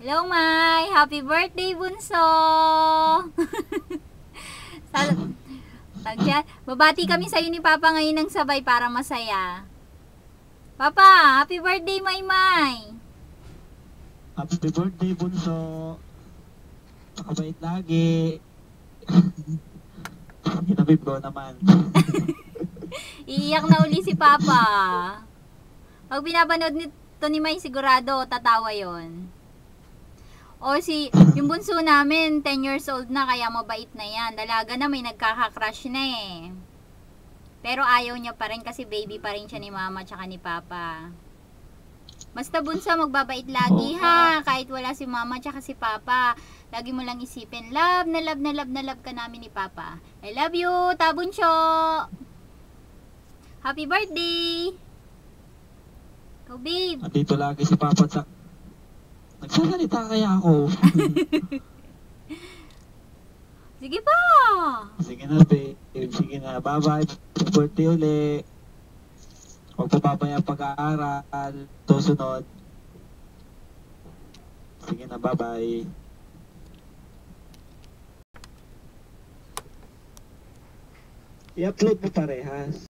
Hello, Mai! Happy birthday, Bunso! Babati kami sa'yo ni Papa ngayon ng sabay para masaya. Papa, happy birthday, Mai! Happy birthday, Bunso. Nakabait lagi. Inabi bro naman. Iiyak na uli si Papa. Pag pinapanood nito ni Mai, sigurado tatawa yon. O yung bunso namin, 10 years old na, kaya mabait na yan. Dalaga na, may nagkaka-crush na eh. Pero ayaw niya pa rin kasi baby pa rin siya ni Mama tsaka ni Papa. Basta bunso, magbabait lagi ha. Kahit wala si Mama tsaka si Papa. Lagi mo lang isipin, love na love na love na love ka namin ni Papa. I love you, Tabunsyo! Happy birthday! Go, babe! Andito lagi si Papa sa... Nagsasalita kaya ako. Sige pa! Sige na, babe. Sige na. Bye-bye. Happy birthday uli. Huwag po papaya pag-aaral. Susunod. Sige na, bye-bye. I-upload mo parehas.